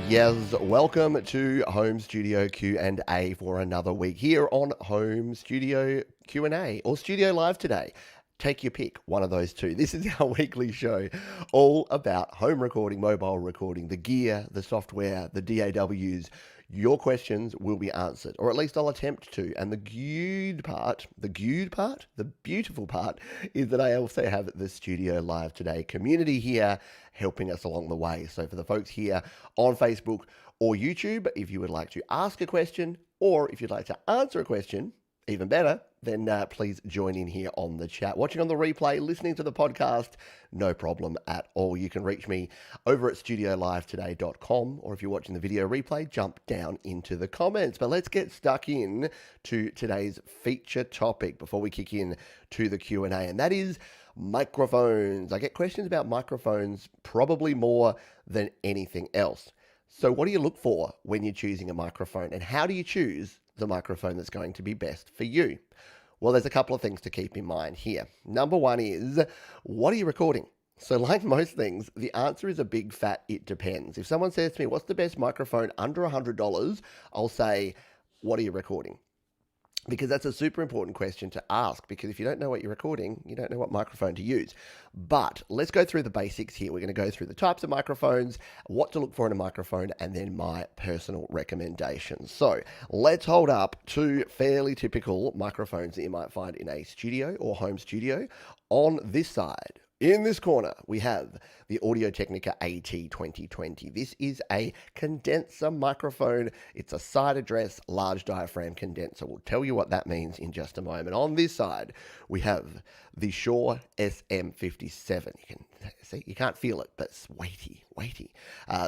Yes, welcome to Home Studio Q&A for another week here on Home Studio Q&A or Studio Live today. Take your pick, one of those two. This is our weekly show all about home recording, mobile recording, the gear, the software, the DAWs. Your questions will be answered, or at least I'll attempt to. And the beautiful part is that I also have the Studio Live Today community here helping us along the way. So for the folks here on Facebook or YouTube, if you would like to ask a question or if you'd like to answer a question, even better, then please join in here on the chat. Watching on the replay, listening to the podcast, no problem at all. You can reach me over at studiolivetoday.com, or if you're watching the video replay, jump down into the comments. But let's get stuck in to today's feature topic before we kick in to the Q&A, and that is microphones. I get questions about microphones probably more than anything else. So what do you look for when you're choosing a microphone, and how do you choose the microphone that's going to be best for you? Well, there's a couple of things to keep in mind here. Number one is, what are you recording? So like most things, the answer is a big fat it depends. If someone says to me, what's the best microphone under $100? I'll say, what are you recording? Because that's a super important question to ask, because if you don't know what you're recording, you don't know what microphone to use. But let's go through the basics here. We're going to go through the types of microphones, what to look for in a microphone, and then my personal recommendations. So let's hold up two fairly typical microphones that you might find in a studio or home studio. On this side, in this corner, we have the Audio-Technica AT2020. This is a condenser microphone. It's a side address, large diaphragm condenser. We'll tell you what that means in just a moment. On this side, we have the Shure SM57. You can see, you can't feel it, but it's weighty.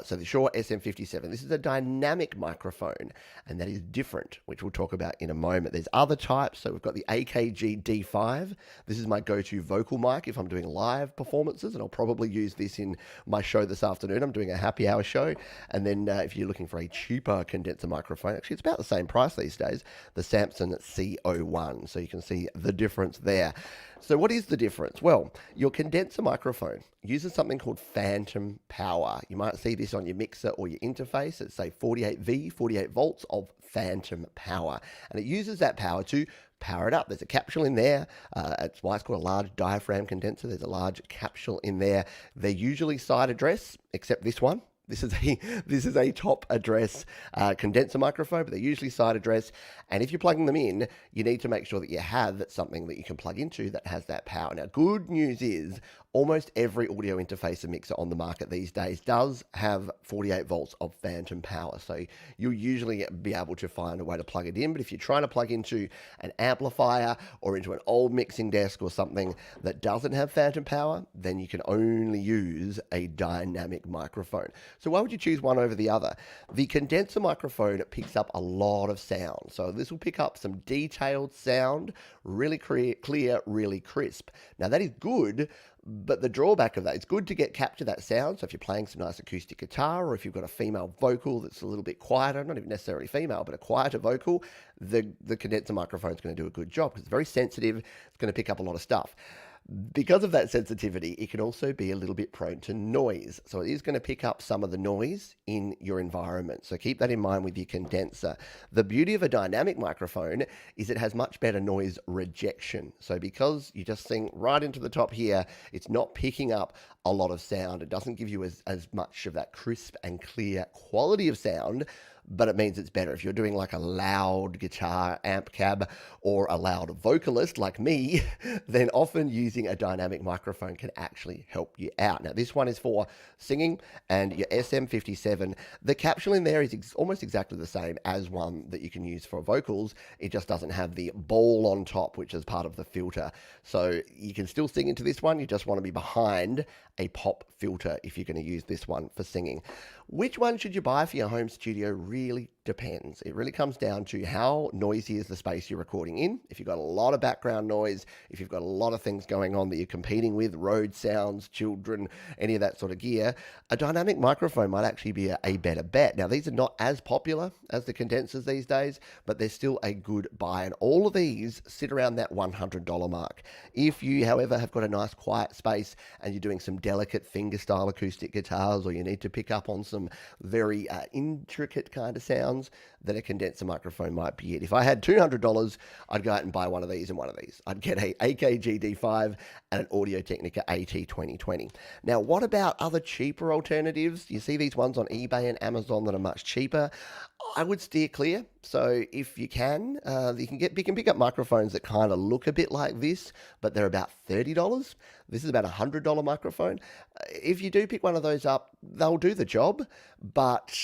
So the Shure SM57. This is a dynamic microphone, and that is different, which we'll talk about in a moment. There's other types. So we've got the AKG D5. This is my go-to vocal mic if I'm doing live performances, and I'll probably use this in my show this afternoon. I'm doing a happy hour show. And then if you're looking for a cheaper condenser microphone, actually it's about the same price these days, the Samson CO1. So you can see the difference there. So what is the difference? Well, your condenser microphone uses something called phantom power. You might see this on your mixer or your interface. It's say 48 volts of phantom power. And it uses that power to power it up. There's a capsule in there. That's why it's called a large diaphragm condenser. There's a large capsule in there. They're usually side address, except this one. This is a top address condenser microphone, but they're usually side address. And if you're plugging them in, you need to make sure that you have something that you can plug into that has that power. Now, good news is almost every audio interface and mixer on the market these days does have 48 volts of phantom power. So you'll usually be able to find a way to plug it in. But if you're trying to plug into an amplifier or into an old mixing desk or something that doesn't have phantom power, then you can only use a dynamic microphone. So why would you choose one over the other? The condenser microphone picks up a lot of sound. So this will pick up some detailed sound, really clear, really crisp. Now that is good, but the drawback of that, it's good to capture that sound. So if you're playing some nice acoustic guitar, or if you've got a female vocal that's a little bit quieter, not even necessarily female, but a quieter vocal, the condenser microphone is going to do a good job because it's very sensitive. It's going to pick up a lot of stuff. Because of that sensitivity, it can also be a little bit prone to noise. So it is going to pick up some of the noise in your environment. So keep that in mind with your condenser. The beauty of a dynamic microphone is it has much better noise rejection. So because you just sing right into the top here, it's not picking up a lot of sound. It doesn't give you as much of that crisp and clear quality of sound, but it means it's better. If you're doing like a loud guitar amp cab or a loud vocalist like me, then often using a dynamic microphone can actually help you out. Now, this one is for singing, and your SM57, the capsule in there is almost exactly the same as one that you can use for vocals. It just doesn't have the ball on top, which is part of the filter. So you can still sing into this one. You just want to be behind a pop filter if you're going to use this one for singing. Which one should you buy for your home studio really depends. It really comes down to how noisy is the space you're recording in. If you've got a lot of background noise, if you've got a lot of things going on that you're competing with, road sounds, children, any of that sort of gear, a dynamic microphone might actually be a better bet. Now, these are not as popular as the condensers these days, but they're still a good buy. And all of these sit around that $100 mark. If you, however, have got a nice quiet space and you're doing some delicate fingerstyle acoustic guitars, or you need to pick up on some very intricate kind of sounds, then a condenser microphone might be it. If I had $200, I'd go out and buy one of these and one of these. I'd get a AKG D5 and an Audio-Technica AT2020. Now, what about other cheaper alternatives? You see these ones on eBay and Amazon that are much cheaper. I would steer clear. So if you can pick up microphones that kind of look a bit like this, but they're about $30. This is about a $100 microphone. If you do pick one of those up, they'll do the job, but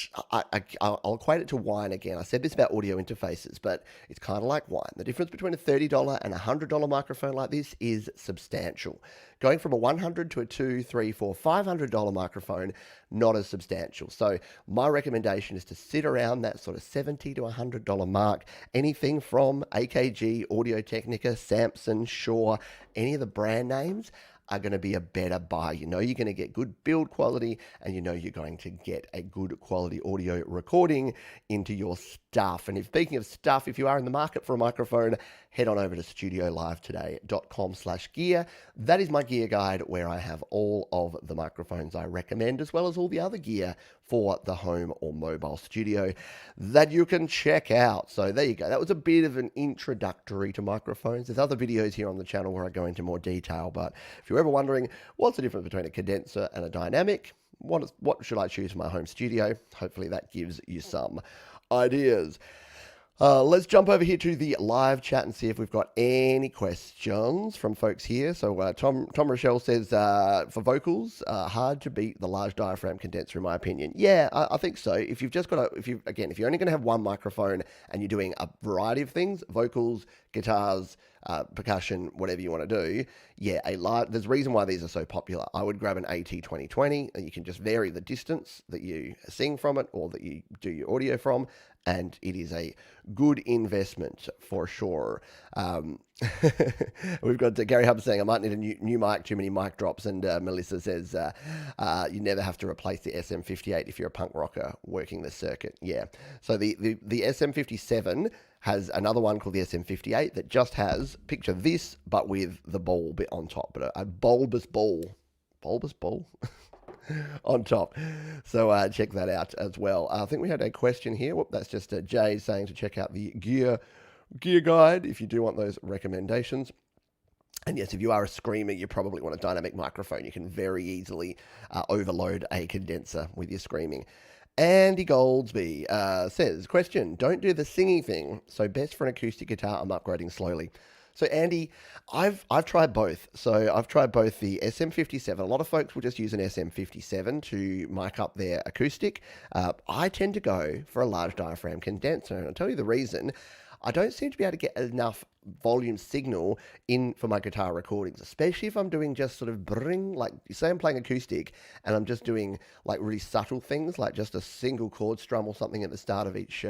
I'll equate it to wine again. I said this about audio interfaces, but it's kind of like wine. The difference between a $30 and a $100 microphone like this is substantial. Going from a $100 to a $200, $300, $400, $500 microphone, not as substantial. So my recommendation is to sit around that sort of $70 to $100 mark. Anything from AKG, Audio-Technica, Samson, Shure, any of the brand names are going to be a better buy. You know you're going to get good build quality, and you know you're going to get a good quality audio recording into your stuff. And speaking of stuff, if you are in the market for a microphone, head on over to studiolivetoday.com/gear. That is my gear guide where I have all of the microphones I recommend, as well as all the other gear for the home or mobile studio that you can check out. So there you go. That was a bit of an introductory to microphones. There's other videos here on the channel where I go into more detail, but if you're ever wondering what's the difference between a condenser and a dynamic, what should I choose for my home studio, hopefully that gives you some ideas. Let's jump over here to the live chat and see if we've got any questions from folks here. So Tom Rochelle says, for vocals, hard to beat the large diaphragm condenser in my opinion. Yeah, I think so. If you've just got if you're only going to have one microphone and you're doing a variety of things, vocals, guitars, percussion, whatever you want to do, yeah, there's a reason why these are so popular. I would grab an AT2020 and you can just vary the distance that you sing from it or that you do your audio from, and it is a good investment for sure. We've got Gary Hub saying, I might need a new mic, too many mic drops. And Melissa says, you never have to replace the SM58 if you're a punk rocker working the circuit. Yeah. So the SM57 has another one called the SM58 that just has, picture this, but with the ball bit on top, but a bulbous ball. Bulbous ball? On top. So check that out as well. I think we had a question here. Whoop, that's just Jay saying to check out the gear guide if you do want those recommendations. And yes, if you are a screamer, you probably want a dynamic microphone. You can very easily overload a condenser with your screaming. Andy Goldsby says, question, don't do the singing thing. So best for an acoustic guitar, I'm upgrading slowly. So Andy, I've tried both. So I've tried both the SM57. A lot of folks will just use an SM57 to mic up their acoustic. I tend to go for a large diaphragm condenser. And I'll tell you the reason. I don't seem to be able to get enough volume signal in for my guitar recordings, especially if I'm doing just sort of bring, like say I'm playing acoustic and I'm just doing like really subtle things, like just a single chord strum or something at the start of each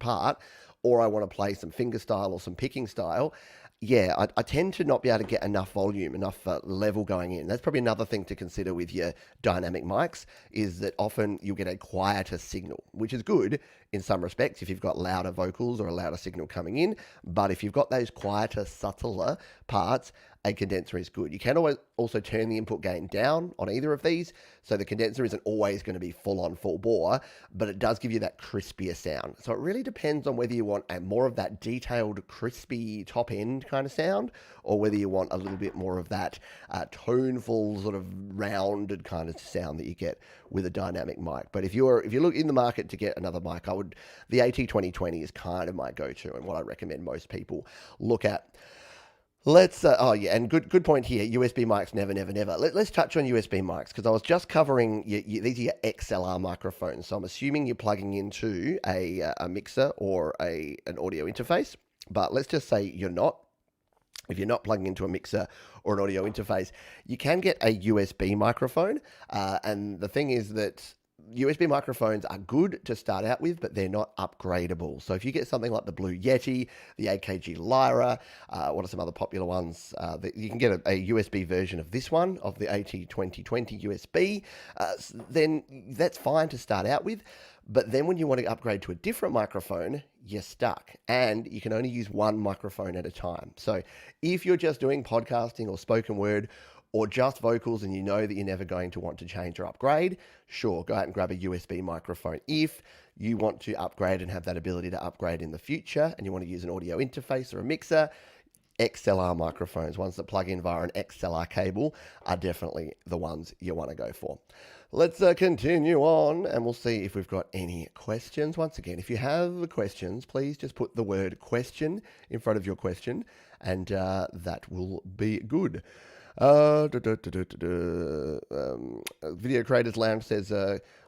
part, or I want to play some fingerstyle or some picking style. Yeah, I tend to not be able to get enough volume, enough level going in. That's probably another thing to consider with your dynamic mics, is that often you'll get a quieter signal, which is good in some respects if you've got louder vocals or a louder signal coming in. But if you've got those quieter, subtler parts, a condenser is good. You can always also turn the input gain down on either of these, so the condenser isn't always going to be full on, full bore, but it does give you that crispier sound. So it really depends on whether you want a more of that detailed, crispy top end kind of sound, or whether you want a little bit more of that toneful, sort of rounded kind of sound that you get with a dynamic mic. But if you look in the market to get another mic, the AT2020 is kind of my go-to and what I recommend most people look at. Let's, and good point here, USB mics, never. Let's touch on USB mics, because I was just covering, these are your XLR microphones, so I'm assuming you're plugging into a mixer or an audio interface, but let's just say you're not. If you're not plugging into a mixer or an audio interface, you can get a USB microphone, and the thing is that USB microphones are good to start out with, but they're not upgradable. So if you get something like the Blue Yeti, the AKG Lyra, what are some other popular ones? You can get a USB version of this one, of the AT2020 USB, then that's fine to start out with. But then when you want to upgrade to a different microphone, you're stuck. And you can only use one microphone at a time. So if you're just doing podcasting or spoken word, or just vocals and you know that you're never going to want to change or upgrade, sure, go out and grab a USB microphone. If you want to upgrade and have that ability to upgrade in the future and you want to use an audio interface or a mixer, XLR microphones, ones that plug in via an XLR cable, are definitely the ones you want to go for. Let's continue on and we'll see if we've got any questions. Once again, if you have questions, please just put the word question in front of your question and that will be good. Video Creators Lounge says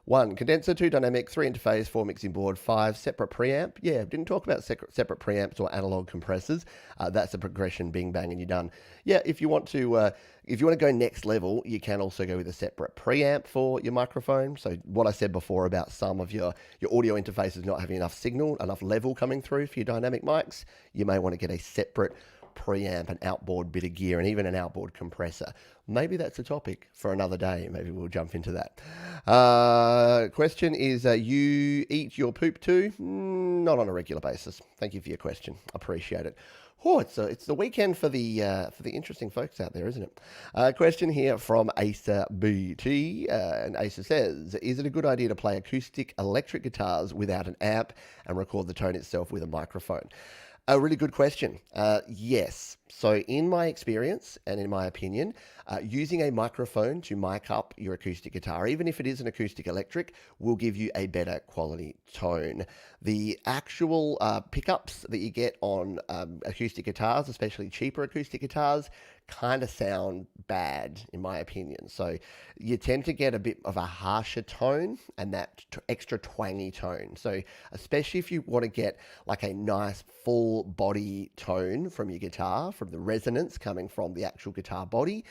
1 condenser, 2 dynamic, 3 interface, 4 mixing board, 5 separate preamp. Yeah, didn't talk about separate preamps or analog compressors. That's a progression, bing bang, and you're done. Yeah, if you want to go next level, you can also go with a separate preamp for your microphone. So what I said before about some of your audio interfaces not having enough signal, enough level coming through for your dynamic mics, you may want to get a separate preamp, an outboard bit of gear, and even an outboard compressor. Maybe that's a topic for another day. Maybe we'll jump into that. Question is, you eat your poop too? Not on a regular basis. Thank you for your question. Appreciate it. Oh, it's the weekend for the interesting folks out there, isn't it? Question here from Asa BT, and Asa says, is it a good idea to play acoustic electric guitars without an amp and record the tone itself with a microphone? A really good question. Yes. So in my experience and in my opinion, using a microphone to mic up your acoustic guitar, even if it is an acoustic electric, will give you a better quality tone. The actual pickups that you get on acoustic guitars, especially cheaper acoustic guitars, kind of sound bad in my opinion. So you tend to get a bit of a harsher tone and that extra twangy tone. So especially if you want to get like a nice full body tone from your guitar, from the resonance coming from the actual guitar body,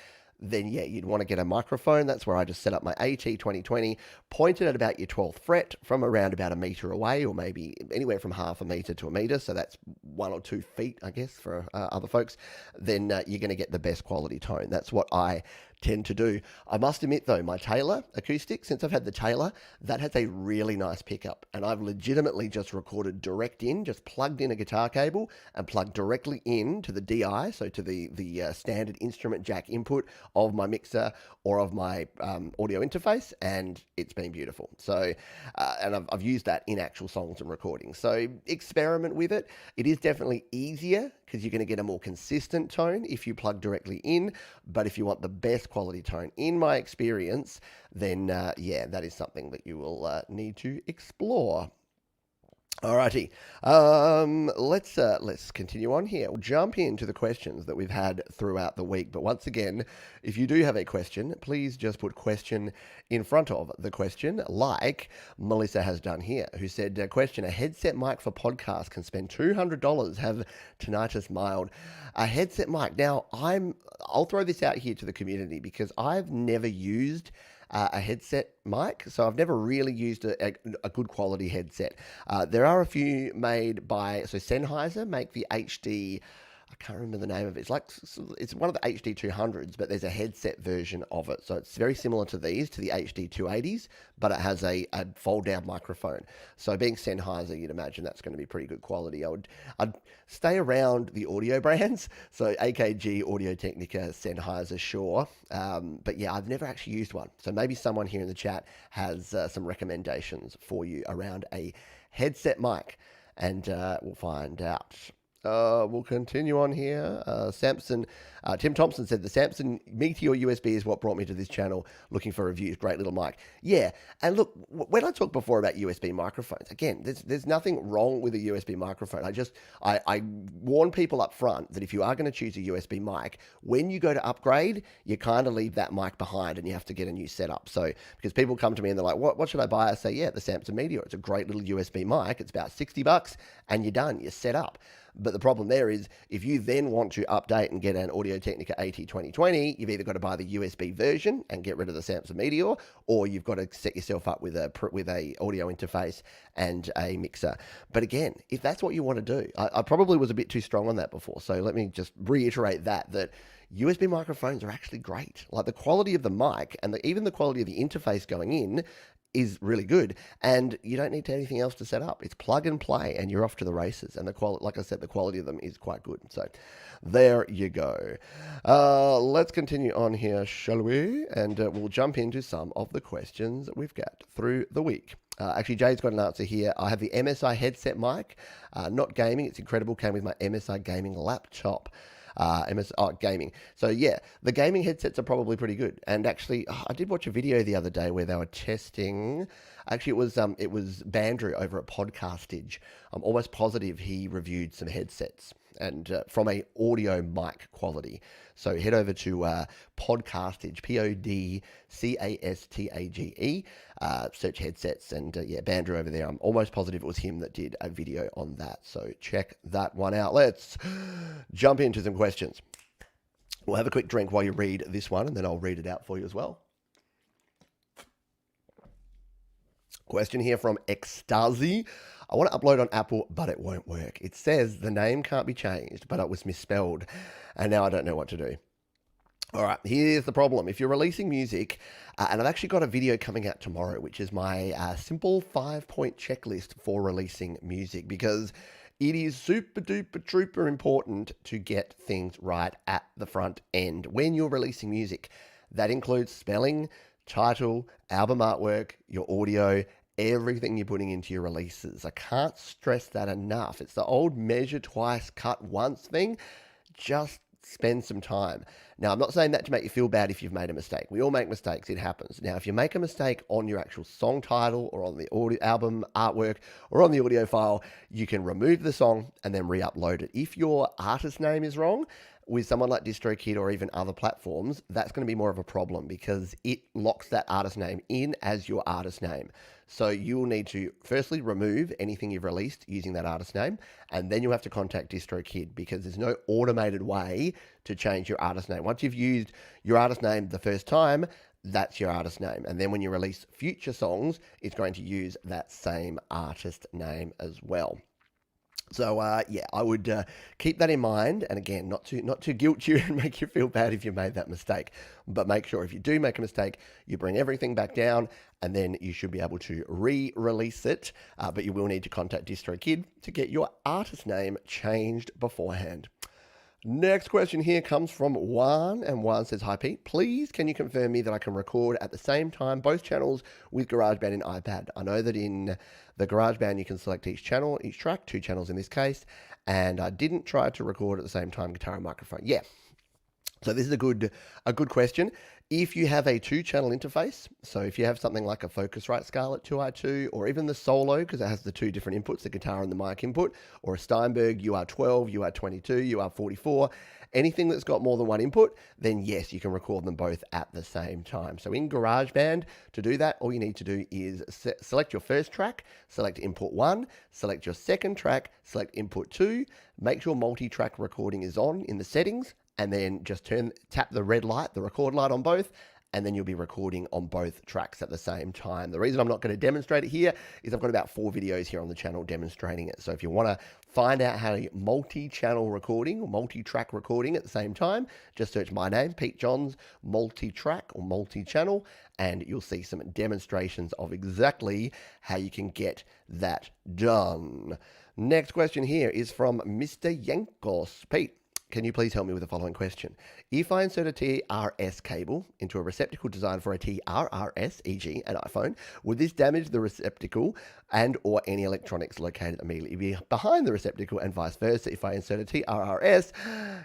then yeah, you'd want to get a microphone. That's where I just set up my AT2020, pointed at about your 12th fret from around about a meter away, or maybe anywhere from half a meter to a meter. So that's 1 or 2 feet, I guess, for other folks. Then you're going to get the best quality tone. That's what I tend to do. I must admit though, my Taylor acoustic, since I've had the Taylor, that has a really nice pickup, and I've legitimately just recorded direct in, just plugged in a guitar cable and plugged directly in to the DI, so to the standard instrument jack input of my mixer or of my audio interface, and it's been beautiful. So and I've used that in actual songs and recordings. So experiment with it. It is definitely easier because you're going to get a more consistent tone if you plug directly in. But if you want the best quality tone, in my experience, then yeah, that is something that you will need to explore. Alrighty, let's continue on here. We'll jump into the questions that we've had throughout the week. But once again, if you do have a question, please just put question in front of the question, like Melissa has done here, who said, question, a headset mic for podcast can spend $200, have tinnitus mild. A headset mic. Now, I'll throw this out here to the community because I've never used a headset mic, so I've never really used a good quality headset. There are a few made by, so Sennheiser make the HD, I can't remember the name of it. It's one of the HD 200s, but there's a headset version of it. So it's very similar to these, to the HD 280s, but it has a fold down microphone. So being Sennheiser, you'd imagine that's going to be pretty good quality. I'd stay around the audio brands. So AKG, Audio-Technica, Sennheiser, sure. But yeah, I've never actually used one. So maybe someone here in the chat has some recommendations for you around a headset mic, and we'll find out. We'll continue on here. Tim Thompson said, the Samson Meteor USB is what brought me to this channel, looking for reviews. Great little mic. Yeah, and look, when I talked before about USB microphones, again, there's nothing wrong with a USB microphone. I warn people up front that if you are going to choose a USB mic, when you go to upgrade, you kind of leave that mic behind and you have to get a new setup. So, because people come to me and they're like, what should I buy? I say, yeah, the Samson Meteor. It's a great little USB mic. It's about $60 and you're done. You're set up. But the problem there is if you then want to update and get an Audio-Technica AT2020, you've either got to buy the USB version and get rid of the Samson Meteor, or you've got to set yourself up with a audio interface and a mixer. But again, if that's what you want to do, I probably was a bit too strong on that before. So let me just reiterate that USB microphones are actually great. Like the quality of the mic and even the quality of the interface going in is really good, and you don't need anything else to set up. It's plug and play, and you're off to the races. And the quality, like I said, the quality of them is quite good. So there you go. Let's continue on here, shall we? And we'll jump into some of the questions that we've got through the week. Actually, Jay's got an answer here. I have the MSI Headset Mic, not gaming. It's incredible. Came with my MSI gaming laptop. Gaming. So yeah, the gaming headsets are probably pretty good. And actually, I did watch a video the other day where they were testing. Actually, it was Bandrew over at Podcastage. I'm almost positive he reviewed some headsets and from a audio mic quality. So head over to Podcastage, Podcastage, search headsets, and yeah, Bandrew over there. I'm almost positive it was him that did a video on that. So check that one out. Let's jump into some questions. We'll have a quick drink while you read this one, and then I'll read it out for you as well. Question here from Ecstasy. I want to upload on Apple, but it won't work. It says the name can't be changed, but it was misspelled, and now I don't know what to do. All right, here's the problem. If you're releasing music, and I've actually got a video coming out tomorrow, which is my simple 5-point checklist for releasing music, because it is super duper trooper important to get things right at the front end when you're releasing music. That includes spelling, title, album artwork, your audio, everything you're putting into your releases. I can't stress that enough. It's the old measure twice, cut once thing. Just spend some time. Now, I'm not saying that to make you feel bad if you've made a mistake. We all make mistakes. It happens. Now, if you make a mistake on your actual song title or on the audio album artwork or on the audio file, you can remove the song and then re-upload it. If your artist name is wrong, with someone like DistroKid or even other platforms, that's going to be more of a problem because it locks that artist name in as your artist name. So you'll need to firstly remove anything you've released using that artist name, and then you'll have to contact DistroKid because there's no automated way to change your artist name. Once you've used your artist name the first time, that's your artist name. And then when you release future songs, it's going to use that same artist name as well. So, yeah, I would keep that in mind. And again, not to guilt you and make you feel bad if you made that mistake. But make sure if you do make a mistake, you bring everything back down and then you should be able to re-release it. But you will need to contact DistroKid to get your artist name changed beforehand. Next question here comes from Juan, and Juan says, "Hi Pete, please can you confirm me that I can record at the same time both channels with GarageBand and iPad? I know that in the GarageBand you can select each channel, each track, 2 channels in this case, and I didn't try to record at the same time guitar and microphone." Yeah. So this is a good question. If you have a 2-channel interface, so if you have something like a Focusrite Scarlett 2i2, or even the Solo, because it has the 2 different inputs, the guitar and the mic input, or a Steinberg UR12, UR22, UR44, anything that's got more than one input, then yes, you can record them both at the same time. So in GarageBand, to do that, all you need to do is select your first track, select input 1, select your second track, select input 2, make sure multi-track recording is on in the settings, and then just tap the red light, the record light on both, and then you'll be recording on both tracks at the same time. The reason I'm not going to demonstrate it here is I've got about 4 videos here on the channel demonstrating it. So if you want to find out how to multi-channel recording or multi-track recording at the same time, just search my name, Pete Johns, multi-track or multi-channel, and you'll see some demonstrations of exactly how you can get that done. Next question here is from Mr. Yankos. "Pete, can you please help me with the following question? If I insert a TRS cable into a receptacle designed for a TRRS, e.g. an iPhone, would this damage the receptacle and or any electronics located immediately behind the receptacle, and vice versa if I insert a TRRS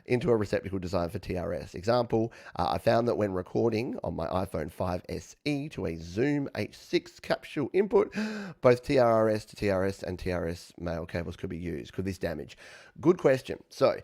into a receptacle designed for TRS? Example, I found that when recording on my iPhone 5 SE to a Zoom H6 capsule input, both TRRS to TRS and TRS male cables could be used. Could this damage?" Good question. So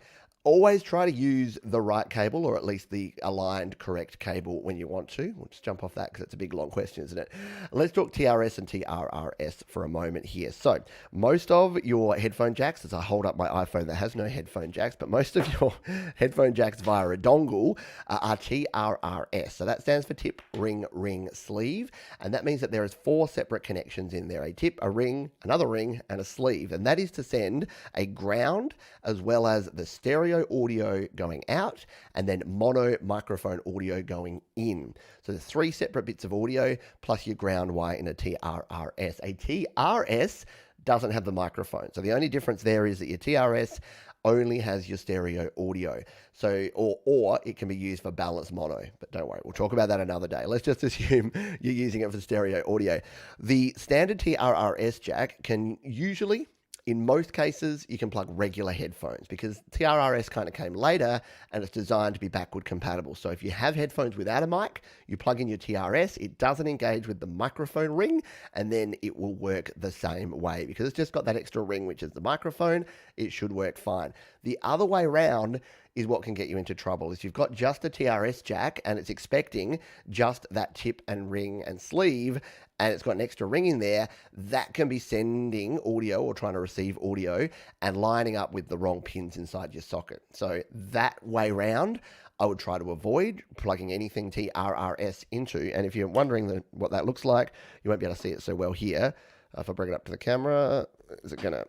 Always try to use the right cable, or at least the aligned correct cable when you want to. We'll just jump off that because it's a big long question, isn't it? Let's talk TRS and TRRS for a moment here. So most of your headphone jacks, as I hold up my iPhone that has no headphone jacks, but most of your headphone jacks via a dongle are TRRS. So that stands for tip, ring, ring, sleeve. And that means that there is 4 separate connections in there: a tip, a ring, another ring, and a sleeve. And that is to send a ground as well as the stereo audio going out, and then mono microphone audio going in. So there's 3 separate bits of audio plus your ground wire in a TRRS. A TRS doesn't have the microphone. So the only difference there is that your TRS only has your stereo audio. So, or it can be used for balanced mono, but don't worry, we'll talk about that another day. Let's just assume you're using it for stereo audio. The standard TRRS jack can usually, in most cases, you can plug regular headphones, because TRRS kind of came later and it's designed to be backward compatible. So if you have headphones without a mic, you plug in your TRS, it doesn't engage with the microphone ring, and then it will work the same way because it's just got that extra ring, which is the microphone. It should work fine. The other way around is what can get you into trouble. Is you've got just a TRS jack and it's expecting just that tip and ring and sleeve, and it's got an extra ring in there, that can be sending audio or trying to receive audio and lining up with the wrong pins inside your socket. So that way round, I would try to avoid plugging anything TRRS into. And if you're wondering what that looks like, you won't be able to see it so well here. If I bring it up to the camera, is it gonna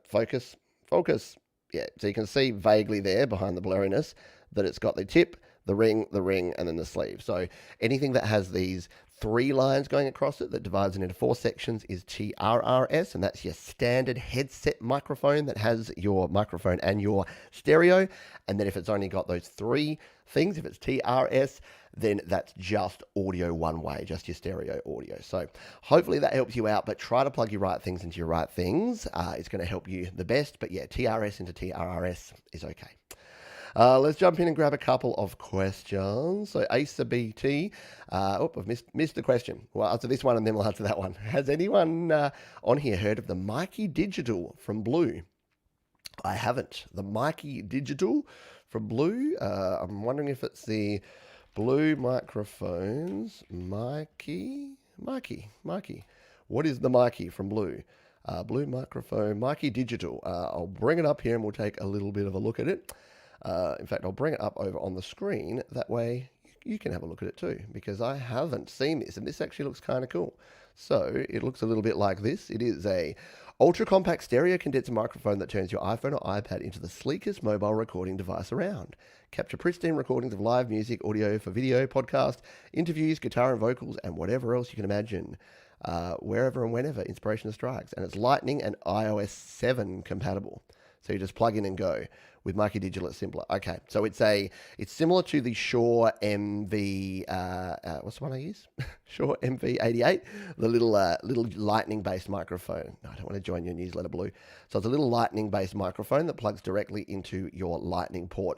focus? Focus. Yeah, so you can see vaguely there behind the blurriness that it's got the tip, the ring, and then the sleeve. So anything that has these 3 lines going across it that divides it into 4 sections is TRRS, and that's your standard headset microphone that has your microphone and your stereo. And then if it's only got those 3 things, if it's TRS, then that's just audio one way, just your stereo audio. So hopefully that helps you out, but try to plug your right things into your right things. It's going to help you the best, but yeah, TRS into TRRS is okay. Let's jump in and grab a couple of questions. So Asa BT, I've missed the question. Well, I'll answer this one and then we'll answer that one. Has anyone on here heard of the Midi Digital from Blue? I haven't. The Midi Digital from Blue. I'm wondering if it's the Blue microphones. Midi. What is the Midi from Blue? Blue microphone, Midi Digital. I'll bring it up here and we'll take a little bit of a look at it. In fact, I'll bring it up over on the screen. That way you can have a look at it too, because I haven't seen this, and this actually looks kind of cool. So it looks a little bit like this. It is a ultra compact stereo condenser microphone that turns your iPhone or iPad into the sleekest mobile recording device around. Capture pristine recordings of live music, audio for video, podcast, interviews, guitar and vocals, and whatever else you can imagine. Wherever and whenever inspiration strikes. And it's Lightning and iOS 7 compatible. So you just plug in and go. With Midi Digital, it's simpler. Okay, so it's similar to the Shure MV. What's the one I use? Shure MV88, the little lightning-based microphone. No, I don't want to join your newsletter, Blue. So it's a little lightning-based microphone that plugs directly into your lightning port.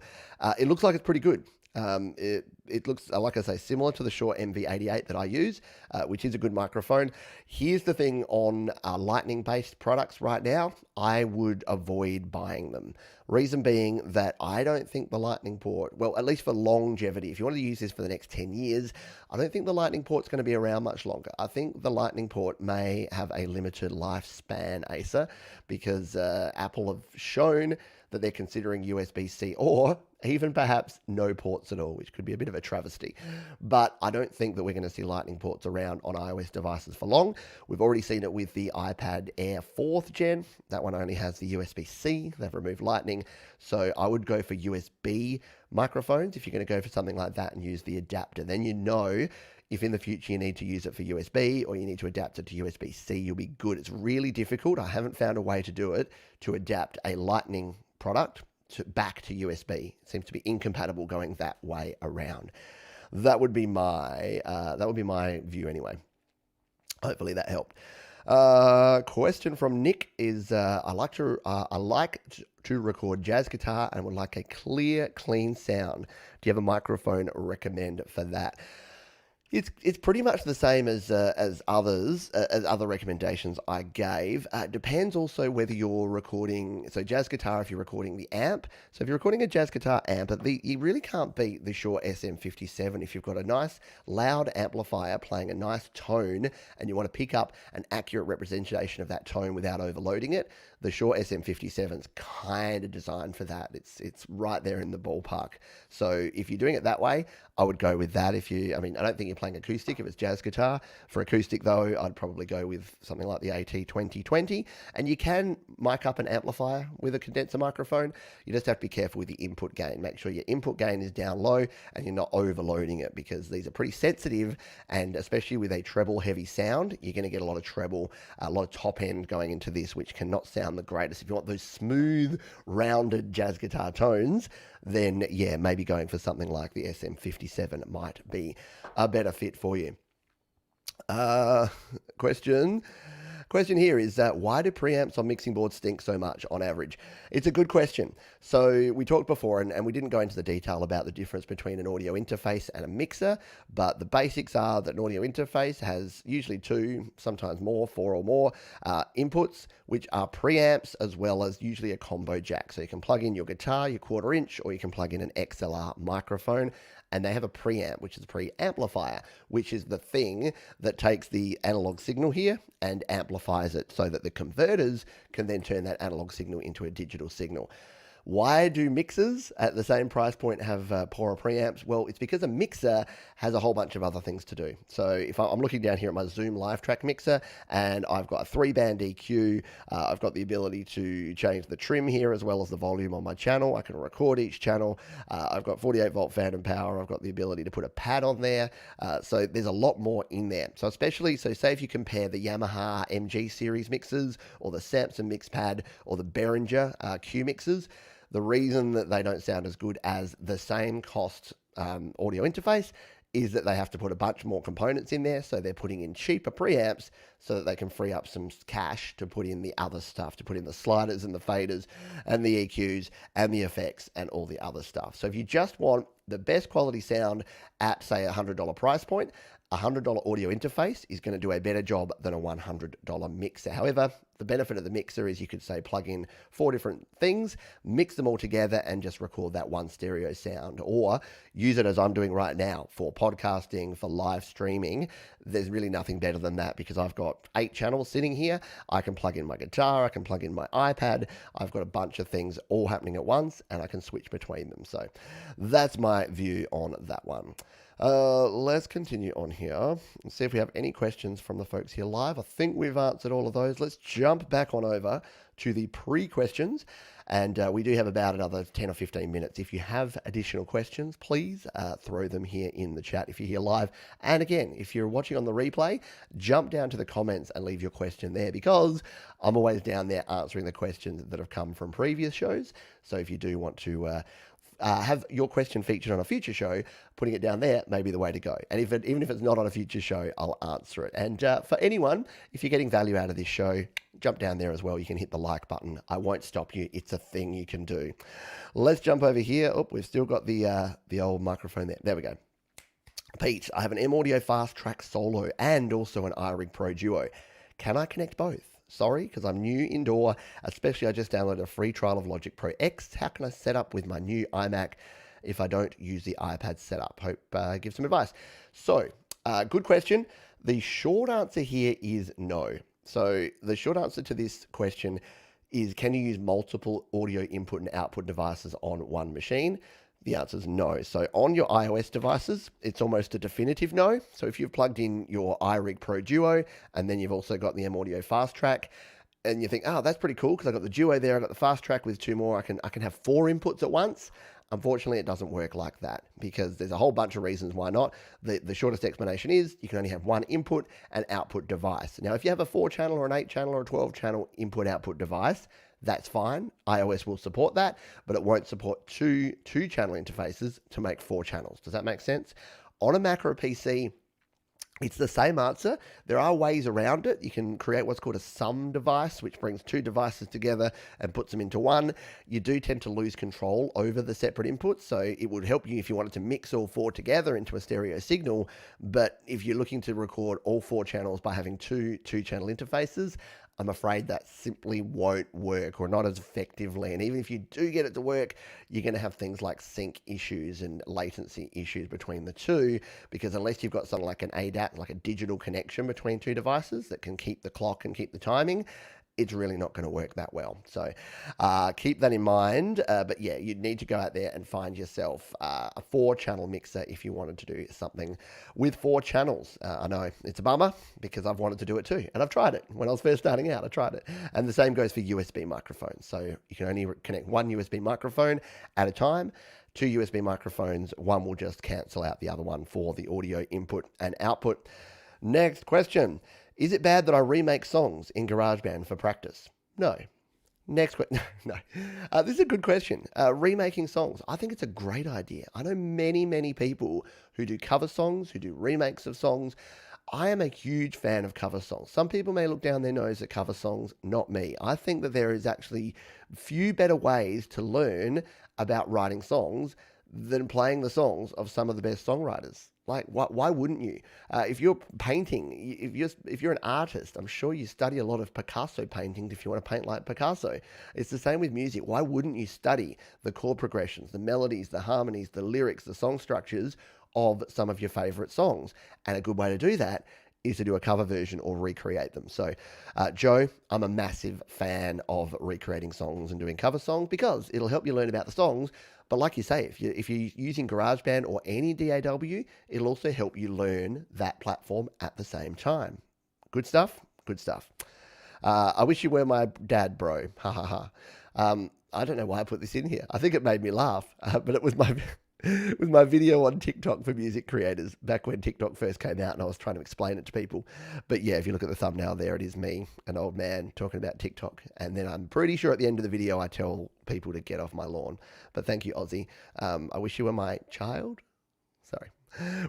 It looks like it's pretty good. It looks, like I say, similar to the Shure MV88 that I use, which is a good microphone. Here's the thing on lightning-based products right now, I would avoid buying them. Reason being that I don't think the lightning port, well, at least for longevity, if you want to use this for the next 10 years, I don't think the lightning port's going to be around much longer. I think the lightning port may have a limited lifespan, Asa, because Apple have shown that they're considering USB-C or even perhaps no ports at all, which could be a bit of a travesty. But I don't think that we're going to see lightning ports around on iOS devices for long. We've already seen it with the iPad Air 4th gen. That one only has the USB-C. They've removed lightning. So I would go for USB microphones if you're going to go for something like that and use the adapter. Then you know if in the future you need to use it for USB or you need to adapt it to USB-C, you'll be good. It's really difficult. I haven't found a way to do it to adapt a lightning product back to USB. It seems to be incompatible going that way around. That would be my view anyway. Hopefully that helped. Question from Nick is I like to record jazz guitar and would like a clear, clean sound. Do you have a microphone recommend for that? It's pretty much the same as other recommendations I gave. Depends also whether you're recording. So jazz guitar, if you're recording the amp. So if you're recording a jazz guitar amp, you really can't beat the Shure SM57 if you've got a nice loud amplifier playing a nice tone and you want to pick up an accurate representation of that tone without overloading it. The Shure SM57 is kind of designed for that. It's right there in the ballpark. So if you're doing it that way, I would go with that. I don't think you're playing acoustic if it's jazz guitar. For acoustic though, I'd probably go with something like the AT2020. And you can mic up an amplifier with a condenser microphone. You just have to be careful with the input gain. Make sure your input gain is down low and you're not overloading it, because these are pretty sensitive, and especially with a treble heavy sound, you're going to get a lot of treble, a lot of top end going into this, which cannot sound the greatest. If you want those smooth, rounded jazz guitar tones, then yeah, maybe going for something like the SM57 might be a better fit for you. Question here is why do preamps on mixing boards stink so much on average? It's a good question. So we talked before, and we didn't go into the detail about the difference between an audio interface and a mixer, but the basics are that an audio interface has usually 2, sometimes more, 4 or more inputs, which are preamps, as well as usually a combo jack. So you can plug in your guitar, your 1/4 inch, or you can plug in an XLR microphone. And they have a preamp, which is a preamplifier, which is the thing that takes the analog signal here and amplifies it so that the converters can then turn that analog signal into a digital signal. Why do mixers at the same price point have poorer preamps? Well, it's because a mixer has a whole bunch of other things to do. So if I'm looking down here at my Zoom Live Track mixer, and I've got a 3-band EQ, I've got the ability to change the trim here as well as the volume on my channel. I can record each channel. I've got 48-volt phantom power. I've got the ability to put a pad on there. So there's a lot more in there. So say if you compare the Yamaha MG series mixers or the Samson mix pad or the Behringer Q mixers, the reason that they don't sound as good as the same cost audio interface is that they have to put a bunch more components in there. So they're putting in cheaper preamps so that they can free up some cash to put in the other stuff, to put in the sliders and the faders and the EQs and the effects and all the other stuff. So if you just want the best quality sound at, say, $100 price point, a $100 audio interface is going to do a better job than a $100 mixer. However, the benefit of the mixer is you could, say, plug in 4 different things, mix them all together and just record that one stereo sound, or use it as I'm doing right now for podcasting, for live streaming. There's really nothing better than that, because I've got 8 channels sitting here. I can plug in my guitar, I can plug in my iPad. I've got a bunch of things all happening at once, and I can switch between them. So that's my view on that one. Let's continue on here and see if we have any questions from the folks here live. I think we've answered all of those. Let's jump back on over to the pre-questions, and we do have about another 10 or 15 minutes. If you have additional questions, please throw them here in the chat if you're here live. And again, if you're watching on the replay, jump down to the comments and leave your question there, because I'm always down there answering the questions that have come from previous shows. So if you do want to have your question featured on a future show, putting it down there may be the way to go. And even if it's not on a future show, I'll answer it. And for anyone, if you're getting value out of this show, jump down there as well. You can hit the like button. I won't stop you. It's a thing you can do. Let's jump over here. Oh, we've still got the old microphone there. There we go. Pete, I have an M Audio Fast Track Solo and also an iRig Pro Duo. Can I connect both? Sorry, because I'm new indoor, especially I just downloaded a free trial of Logic Pro X. How can I set up with my new iMac if I don't use the iPad setup? Hope give some advice. So, good question. The short answer here is no. So the short answer to this question is, can you use multiple audio input and output devices on one machine? The answer is no. So on your iOS devices, it's almost a definitive no. So if you've plugged in your iRig Pro Duo, and then you've also got the M Audio Fast Track, and you think, oh, that's pretty cool because I've got the Duo there, I've got the Fast Track with 2 more, I can have 4 inputs at once. Unfortunately, it doesn't work like that, because there's a whole bunch of reasons why not. The shortest explanation is you can only have 1 input and output device. Now, if you have a 4-channel or an 8-channel or a 12-channel input-output device, that's fine. iOS will support that, but it won't support two channel interfaces to make 4 channels. Does that make sense? On a Mac or a PC, It's the same answer. There are ways around it. You can create what's called a sum device, which brings two devices together and puts them into one. You do tend to lose control over the separate inputs, so it would help you if you wanted to mix all four together into a stereo signal. But if you're looking to record all four channels by having two channel interfaces, I'm afraid that simply won't work, or not as effectively. And even if you do get it to work, you're going to have things like sync issues and latency issues between the two, because unless you've got something like an ADAT, like a digital connection between two devices that can keep the clock and keep the timing, it's really not going to work that well. So keep that in mind. But yeah, you'd need to go out there and find yourself a 4-channel mixer if you wanted to do something with 4 channels. I know it's a bummer because I've wanted to do it too. And I've tried it. When I was first starting out, I tried it. And the same goes for USB microphones. So you can only connect one USB microphone at a time. 2 USB microphones, one will just cancel out the other one for the audio input and output. Next question. Is it bad that I remake songs in Garageband for practice? No. Next question. No. This is a good question. Remaking songs. I think it's a great idea. I know many people who do cover songs, who do remakes of songs. I am a huge fan of cover songs. Some people may look down their nose at cover songs, not me. I think that there is actually few better ways to learn about writing songs than playing the songs of some of the best songwriters. Like, why wouldn't you? If you're painting, if you're an artist, I'm sure you study a lot of Picasso paintings if you want to paint like Picasso. It's the same with music. Why wouldn't you study the chord progressions, the melodies, the harmonies, the lyrics, the song structures of some of your favorite songs? And a good way to do that is to do a cover version or recreate them. So, Joe, I'm a massive fan of recreating songs and doing cover songs because it'll help you learn about the songs. But like you say, if you're using GarageBand or any DAW, it'll also help you learn that platform at the same time. Good stuff? Good stuff. I wish you were my dad, bro. Ha ha ha. I don't know why I put this in here. I think it made me laugh, but it was my... with my video on TikTok for music creators back when TikTok first came out and I was trying to explain it to people. But yeah, if you look at the thumbnail there, it is me, an old man, talking about TikTok. And then I'm pretty sure at the end of the video, I tell people to get off my lawn. But thank you, Aussie. I wish you were my child. Sorry.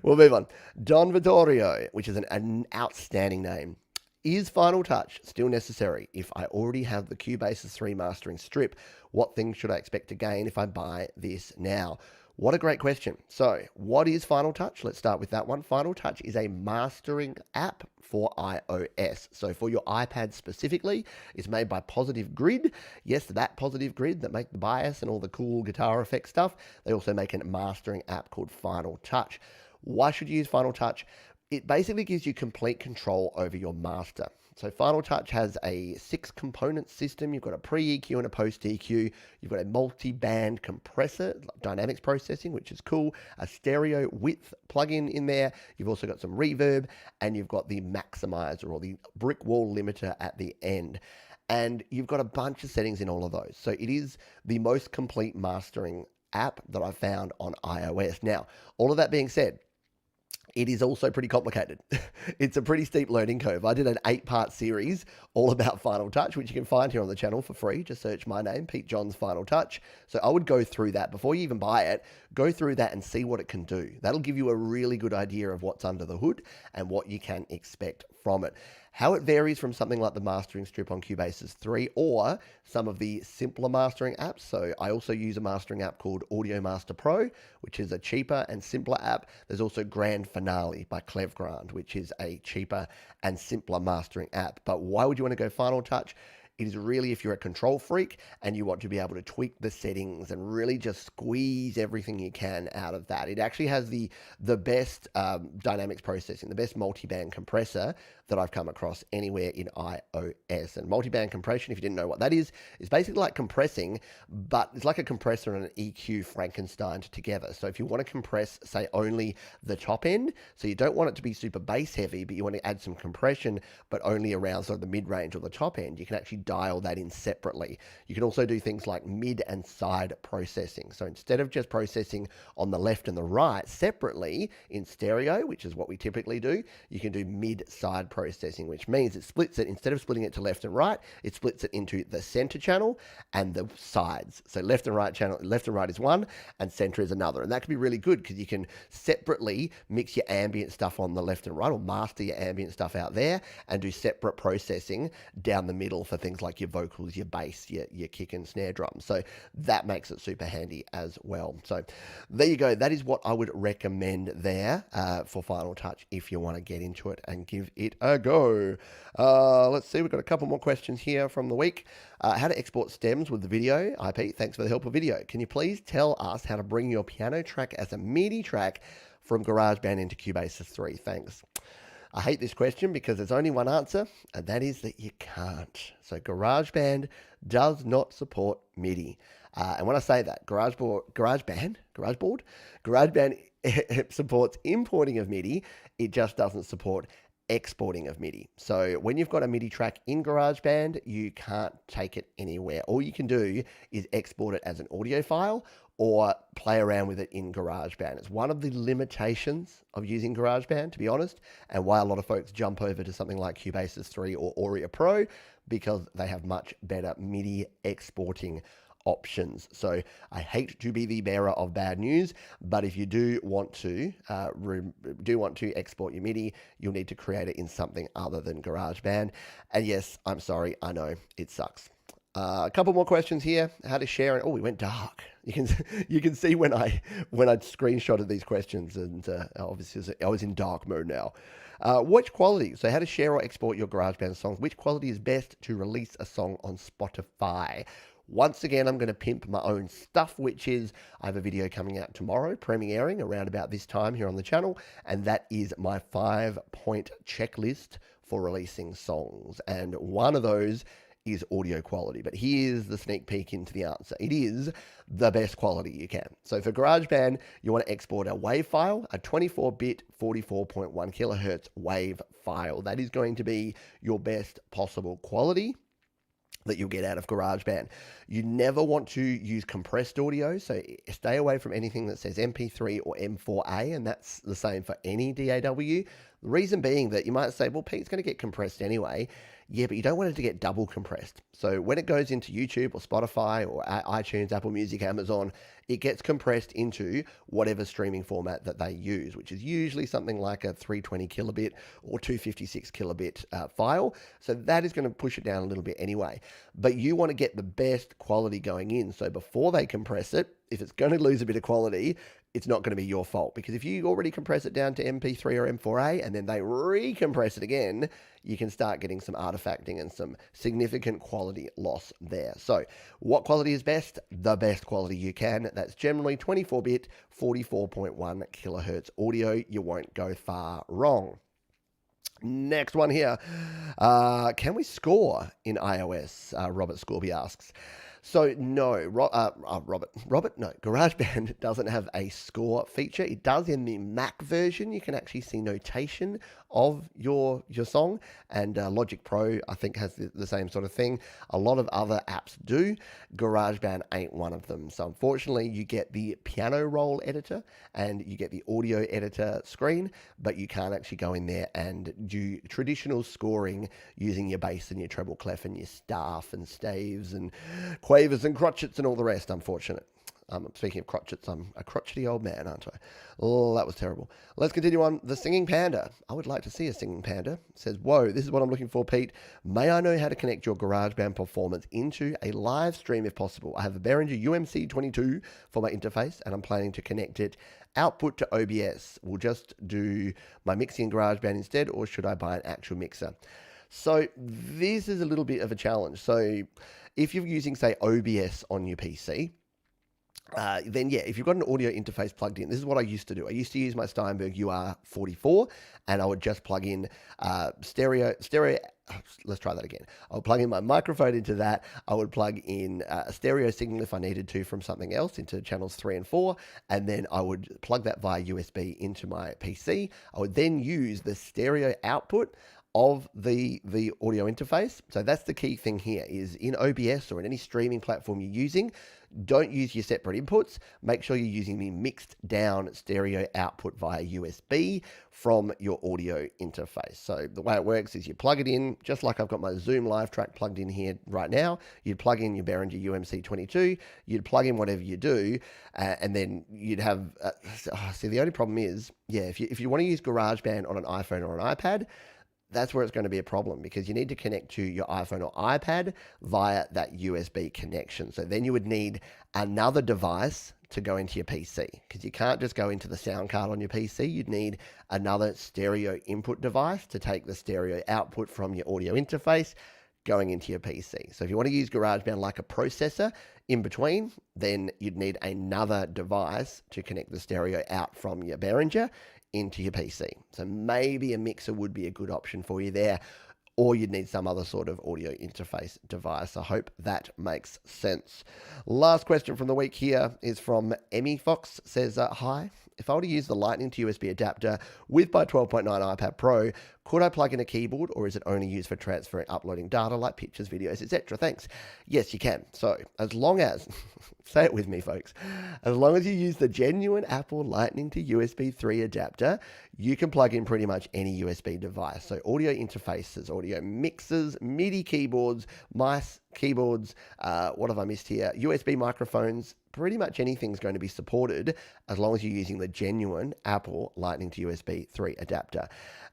We'll move on. Don Vittorio, which is an outstanding name. Is Final Touch still necessary if I already have the Cubase 3 mastering strip? What things should I expect to gain if I buy this now? What a great question. So, what is Final Touch? Let's start with that one. Final Touch is a mastering app for iOS. So, for your iPad specifically, it's made by Positive Grid. Yes, that Positive Grid that make the bias and all the cool guitar effect stuff. They also make a mastering app called Final Touch. Why should you use Final Touch? It basically gives you complete control over your master. So Final Touch has a 6-component system. You've got a pre-EQ and a post-EQ. You've got a multi-band compressor, dynamics processing, which is cool. A stereo width plugin in there. You've also got some reverb, and you've got the maximizer or the brick wall limiter at the end. And you've got a bunch of settings in all of those. So it is the most complete mastering app that I've found on iOS. Now, all of that being said, it is also pretty complicated. It's a pretty steep learning curve. I did an 8-part series all about Final Touch, which you can find here on the channel for free. Just search my name, Pete John's Final Touch. So I would go through that. Before you even buy it, go through that and see what it can do. That'll give you a really good idea of what's under the hood and what you can expect from it. How it varies from something like the mastering strip on Cubase 3 or some of the simpler mastering apps. So I also use a mastering app called Audio Master Pro, which is a cheaper and simpler app. There's also Grand Finale by Clevgrand, which is a cheaper and simpler mastering app. But why would you want to go Final Touch? It is really if you're a control freak and you want to be able to tweak the settings and really just squeeze everything you can out of that. It actually has the best dynamics processing, the best multi-band compressor that I've come across anywhere in iOS. And multi-band compression, if you didn't know what that is basically like compressing, but it's like a compressor and an EQ Frankenstein together. So if you want to compress, say, only the top end, so you don't want it to be super bass heavy, but you want to add some compression, but only around sort of the mid-range or the top end, you can actually dial that in separately. You can also do things like mid and side processing. So instead of just processing on the left and the right separately in stereo, which is what we typically do, you can do mid-side processing, which means it splits it, instead of splitting it to left and right, it splits it into the center channel and the sides. So left and right channel, left and right is one, and center is another. And that can be really good because you can separately mix your ambient stuff on the left and right, or master your ambient stuff out there, and do separate processing down the middle for things like your vocals, your bass, your kick and snare drum. So that makes it super handy as well. So there you go. That is what I would recommend there for Final Touch if you want to get into it and give it a go. Let's see, we've got a couple more questions here from the week. How to export stems with the video. IP, thanks for the help with video. Can you please tell us how to bring your piano track as a MIDI track from GarageBand into Cubase 3? Thanks. I hate this question because there's only one answer, and that is that you can't. So GarageBand does not support MIDI. And when I say that, GarageBand it supports importing of MIDI. It just doesn't support exporting of MIDI. So when you've got a MIDI track in GarageBand, you can't take it anywhere. All you can do is export it as an audio file or play around with it in GarageBand. It's one of the limitations of using GarageBand, to be honest, and why a lot of folks jump over to something like Cubase 3 or Auria Pro, because they have much better MIDI exporting options. So I hate to be the bearer of bad news, but if you do want to export your MIDI, you'll need to create it in something other than GarageBand. And yes, I'm sorry, I know it sucks. A couple more questions here. How to share it? Oh, we went dark. You can see when I screenshotted these questions, and obviously I was in dark mode now. Which quality? So how to share or export your GarageBand songs? Which quality is best to release a song on Spotify? Once again, I'm going to pimp my own stuff, which is I have a video coming out tomorrow, premiering around about this time here on the channel, and that is my 5-point checklist for releasing songs. And one of those is audio quality. But here's the sneak peek into the answer. It is the best quality you can. So for GarageBand, you want to export a WAV file, a 24-bit 44.1 kilohertz WAV file. That is going to be your best possible quality that you'll get out of GarageBand. You never want to use compressed audio, so stay away from anything that says MP3 or M4A, and that's the same for any DAW. The reason being that you might say, well, Pete's going to get compressed anyway. Yeah, but you don't want it to get double compressed. So when it goes into YouTube or Spotify or iTunes, Apple Music, Amazon, it gets compressed into whatever streaming format that they use, which is usually something like a 320 kilobit or 256 kilobit file. So that is going to push it down a little bit anyway. But you want to get the best quality going in. So before they compress it, if it's going to lose a bit of quality, it's not going to be your fault, because if you already compress it down to MP3 or M4A and then they recompress it again, you can start getting some artifacting and some significant quality loss there. So what quality is best? The best quality you can. That's generally 24-bit, 44.1 kilohertz audio. You won't go far wrong. Next one here. Can we score in iOS? Robert Scorby asks. So no, Robert, no, GarageBand doesn't have a score feature. It does in the Mac version. You can actually see notation of your song, and Logic Pro, I think, has the same sort of thing. A lot of other apps do. GarageBand ain't one of them. So unfortunately, you get the piano roll editor and you get the audio editor screen, but you can't actually go in there and do traditional scoring using your bass and your treble clef and your staff and staves and quavers and crotchets and all the rest, unfortunate. Speaking of crotchets, I'm a crotchety old man, aren't I? Oh, that was terrible. Let's continue on. The Singing Panda. I would like to see a Singing Panda. It says, whoa, this is what I'm looking for, Pete. May I know how to connect your GarageBand performance into a live stream if possible? I have a Behringer UMC22 for my interface, and I'm planning to connect it output to OBS. We'll just do my mixing in GarageBand instead, or should I buy an actual mixer? So this is a little bit of a challenge. So if you're using, say, OBS on your PC, then yeah, if you've got an audio interface plugged in, this is what I used to do. I used to use my Steinberg UR44, and I would just plug in stereo. Let's try that again. I would plug in my microphone into that. I would plug in a stereo signal if I needed to from something else into channels 3 and 4, and then I would plug that via USB into my PC. I would then use the stereo output of the audio interface. So that's the key thing here is in OBS or in any streaming platform you're using, don't use your separate inputs. Make sure you're using the mixed down stereo output via USB from your audio interface. So the way it works is you plug it in, just like I've got my Zoom live track plugged in here right now. You'd plug in your Behringer UMC22, you'd plug in whatever you do, and then you'd have, see, the only problem is, yeah, if you want to use GarageBand on an iPhone or an iPad, that's where it's going to be a problem because you need to connect to your iPhone or iPad via that USB connection. So then you would need another device to go into your PC because you can't just go into the sound card on your PC. You'd need another stereo input device to take the stereo output from your audio interface going into your PC. So if you want to use GarageBand like a processor in between, then you'd need another device to connect the stereo out from your Behringer into your PC. So maybe a mixer would be a good option for you there, or you'd need some other sort of audio interface device. I hope that makes sense. Last question from the week here is from Emmy Fox. Says, hi, if I were to use the Lightning to USB adapter with my 12.9 iPad Pro, could I plug in a keyboard or is it only used for transferring, uploading data like pictures, videos, etc.? Thanks. Yes, you can. So as long as, say it with me, folks, as long as you use the genuine Apple Lightning to USB 3 adapter, you can plug in pretty much any USB device. So audio interfaces, audio mixers, MIDI keyboards, mice, keyboards, what have I missed here? USB microphones, pretty much anything's going to be supported as long as you're using the genuine Apple Lightning to USB 3 adapter.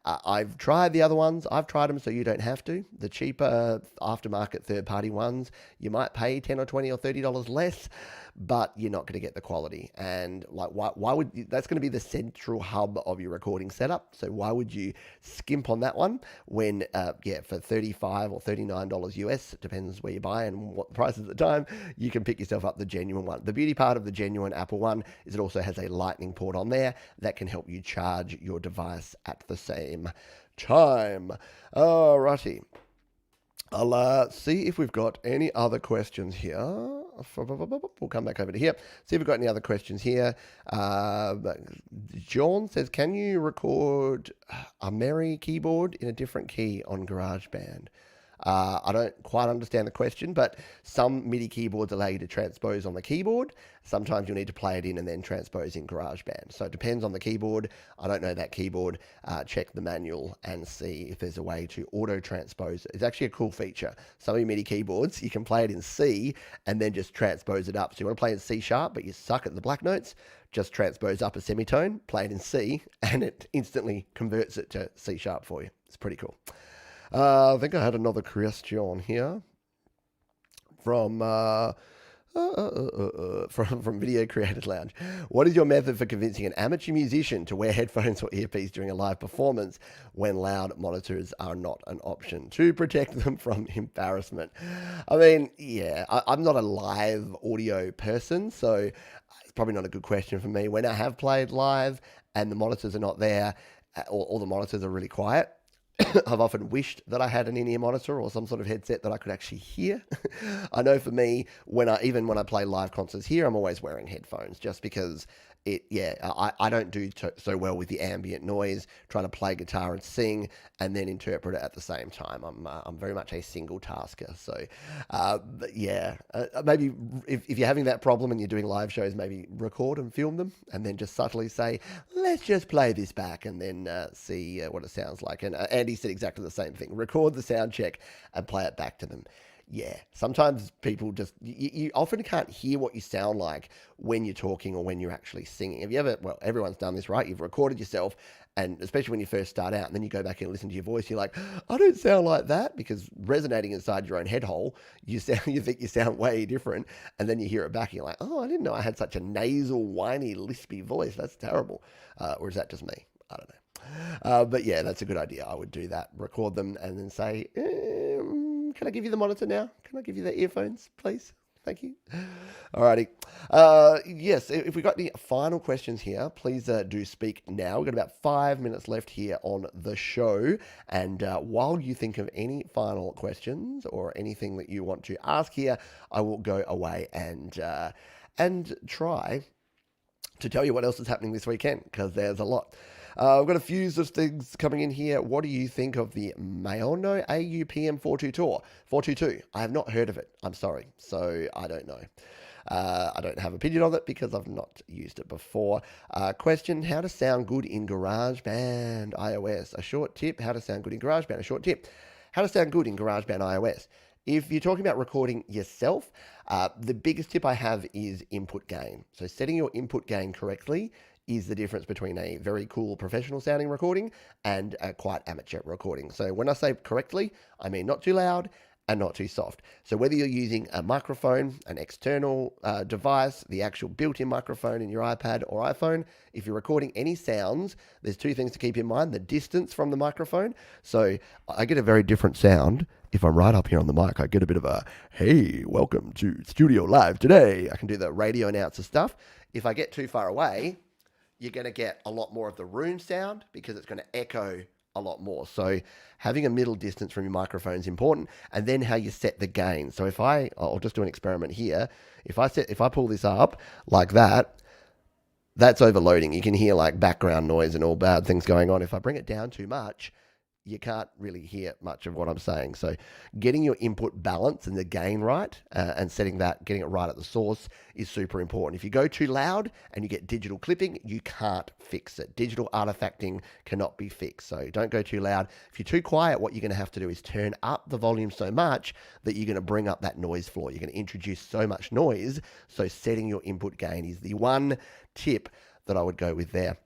I've tried the other ones. I've tried them so you don't have to. The cheaper aftermarket third-party ones, you might pay $10 or $20 or $30 less, but you're not going to get the quality. And like, why would you, that's going to be the central hub of your recording setup. So why would you skimp on that one when, for $35 or $39 US, it depends where you buy and what the price is at the time, you can pick yourself up the genuine one. The beauty part of the genuine Apple one is it also has a lightning port on there that can help you charge your device at the same time. Alrighty. I'll see if we've got any other questions here. We'll come back over to here. See if we've got any other questions here. John says, can you record a Meri keyboard in a different key on GarageBand? I don't quite understand the question, but some MIDI keyboards allow you to transpose on the keyboard. Sometimes you'll need to play it in and then transpose in GarageBand. So it depends on the keyboard. I don't know that keyboard. Check the manual and see if there's a way to auto-transpose. It's actually a cool feature. Some of your MIDI keyboards, you can play it in C and then just transpose it up. So you want to play in C sharp, but you suck at the black notes, just transpose up a semitone, play it in C, and it instantly converts it to C sharp for you. It's pretty cool. I think I had another question here from Video Creators Lounge. What is your method for convincing an amateur musician to wear headphones or earpiece during a live performance when loud monitors are not an option to protect them from embarrassment? I mean, yeah, I'm not a live audio person, so it's probably not a good question for me. When I have played live and the monitors are not there, or the monitors are really quiet, I've often wished that I had an in-ear monitor or some sort of headset that I could actually hear. I know for me, even when I play live concerts here, I'm always wearing headphones just because I don't do so well with the ambient noise, trying to play guitar and sing and then interpret it at the same time. I'm very much a single tasker. So, maybe if you're having that problem and you're doing live shows, maybe record and film them and then just subtly say, let's just play this back and then see what it sounds like. And Andy said exactly the same thing. Record the sound check and play it back to them. Yeah, sometimes people just, you often can't hear what you sound like when you're talking or when you're actually singing. Have you ever, well, everyone's done this, right? You've recorded yourself, and especially when you first start out, and then you go back and listen to your voice, you're like, I don't sound like that, because resonating inside your own head hole, you think you sound way different, and then you hear it back, and you're like, oh, I didn't know I had such a nasal, whiny, lispy voice. That's terrible. Or is that just me? I don't know. But yeah, that's a good idea. I would do that. Record them and then say, can I give you the monitor now? Can I give you the earphones, please? Thank you. Alrighty. Yes, if we've got any final questions here, please do speak now. We've got about 5 minutes left here on the show. And while you think of any final questions or anything that you want to ask here, I will go away and try to tell you what else is happening this weekend, because there's a lot. I've got a few of things coming in here. What do you think of the Maono AUPM 422? I have not heard of it. I'm sorry. So I don't know. I don't have opinion on it because I've not used it before. Question, how to sound good in GarageBand iOS? A short tip, how to sound good in GarageBand. A short tip, how to sound good in GarageBand iOS. If you're talking about recording yourself, the biggest tip I have is input gain. So setting your input gain correctly is the difference between a very cool professional sounding recording and a quite amateur recording. So when I say correctly, I mean not too loud and not too soft. So whether you're using a microphone, an external device, the actual built-in microphone in your iPad or iPhone, if you're recording any sounds, there's two things to keep in mind: the distance from the microphone. So I get a very different sound if I'm right up here on the mic. I get a bit of a, hey, welcome to Studio Live today. I can do the radio announcer stuff. If I get too far away, you're going to get a lot more of the room sound because it's going to echo a lot more. So having a middle distance from your microphone is important, and then how you set the gain. So I'll just do an experiment here. If I pull this up like that, that's overloading. You can hear like background noise and all bad things going on. If I bring it down too much, you can't really hear much of what I'm saying. So getting your input balance and the gain right and getting it right at the source is super important. If you go too loud and you get digital clipping, you can't fix it. Digital artifacting cannot be fixed. So don't go too loud. If you're too quiet, what you're going to have to do is turn up the volume so much that you're going to bring up that noise floor. You're going to introduce so much noise. So setting your input gain is the one tip that I would go with there.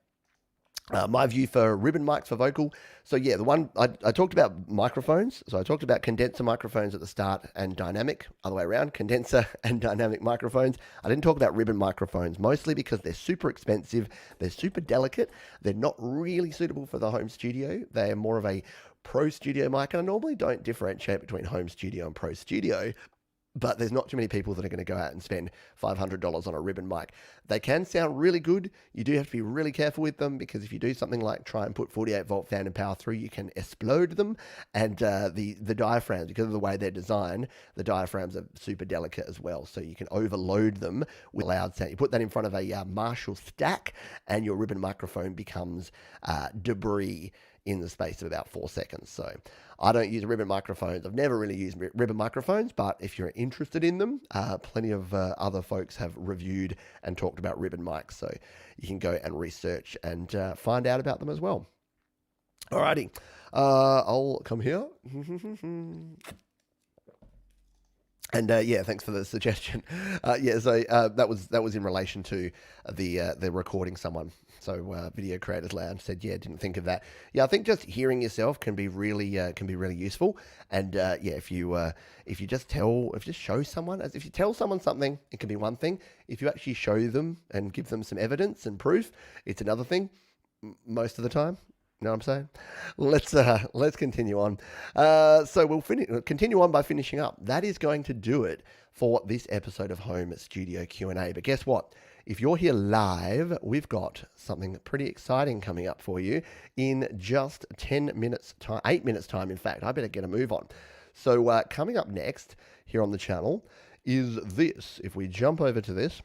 My view for ribbon mics for vocal. So yeah, the one I talked about microphones. So I talked about condenser microphones at the start and dynamic, other way around, condenser and dynamic microphones. I didn't talk about ribbon microphones, mostly because they're super expensive. They're super delicate. They're not really suitable for the home studio. They're more of a pro studio mic, and I normally don't differentiate between home studio and pro studio. But there's not too many people that are going to go out and spend $500 on a ribbon mic. They can sound really good. You do have to be really careful with them, because if you do something like try and put 48-volt fan and power through, you can explode them. And the diaphragms, because of the way they're designed, the diaphragms are super delicate as well. So you can overload them with loud sound. You put that in front of a Marshall stack, and your ribbon microphone becomes debris in the space of about 4 seconds. So I don't use ribbon microphones. I've never really used ribbon microphones, but if you're interested in them, plenty of other folks have reviewed and talked about ribbon mics. So you can go and research and find out about them as well. Alrighty, I'll come here. And yeah, thanks for the suggestion. So that was in relation to the recording someone. So Video Creators Lounge said, yeah, didn't think of that. Yeah, I think just hearing yourself can be really useful. And if you just show someone, as if you tell someone something, it can be one thing. If you actually show them and give them some evidence and proof, it's another thing. Most of the time. You know what I'm saying? Let's continue on. So we'll continue on by finishing up. That is going to do it for this episode of Home Studio Q&A. But guess what? If you're here live, we've got something pretty exciting coming up for you in just 10 minutes time, 8 minutes time. In fact, I better get a move on. So coming up next here on the channel is this. If we jump over to this,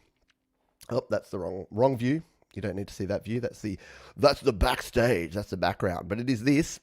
oh, that's the wrong view. You don't need to see that view. That's the backstage. That's the background. But it is this.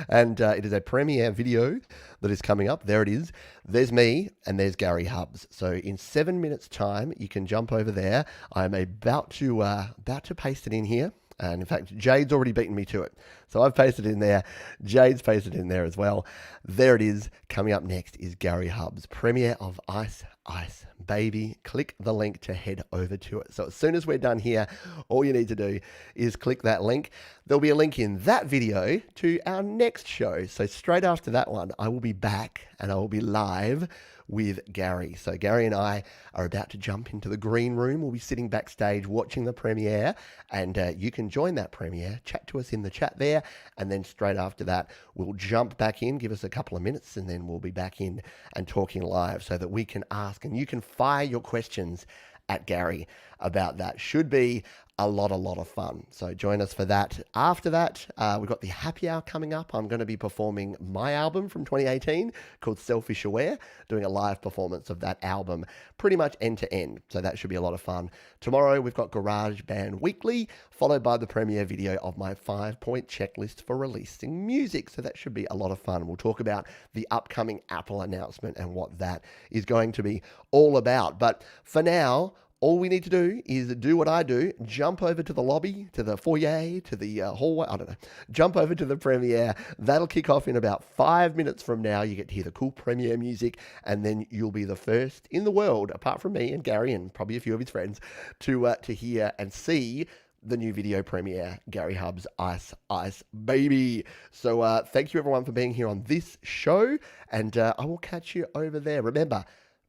And it is a premiere video that is coming up. There it is. There's me and there's Gary Hubs. So in 7 minutes time, you can jump over there. I'm about to paste it in here. And in fact, Jade's already beaten me to it. So I've pasted it in there. Jade's pasted it in there as well. There it is. Coming up next is Gary Hubs, premiere of Ice Ice Baby. Click the link to head over to it. So as soon as we're done here, all you need to do is click that link. There'll be a link in that video to our next show. So straight after that one, I will be back and I will be live with Gary. So Gary and I are about to jump into the green room. We'll be sitting backstage watching the premiere, and you can join that premiere. Chat to us in the chat there, and then straight after that, we'll jump back in. Give us a couple of minutes, and then we'll be back in and talking live so that we can ask and you can fire your questions at Gary about that. Should be a lot of fun. So join us for that. After that, we've got the happy hour coming up. I'm going to be performing my album from 2018 called Selfish Aware, doing a live performance of that album pretty much end to end. So that should be a lot of fun. Tomorrow, we've got Garageband Weekly, followed by the premiere video of my 5-point checklist for releasing music. So that should be a lot of fun. We'll talk about the upcoming Apple announcement and what that is going to be all about. But for now, all we need to do is do what I do, jump over to the lobby, to the foyer, to the hallway, I don't know, jump over to the premiere. That'll kick off in about 5 minutes from now. You get to hear the cool premiere music, and then you'll be the first in the world, apart from me and Gary and probably a few of his friends, to hear and see the new video premiere, Gary Hub's Ice Ice Baby. So thank you everyone for being here on this show, and I will catch you over there. Remember,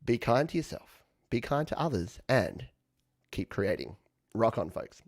be kind to yourself, be kind to others, and keep creating. Rock on, folks.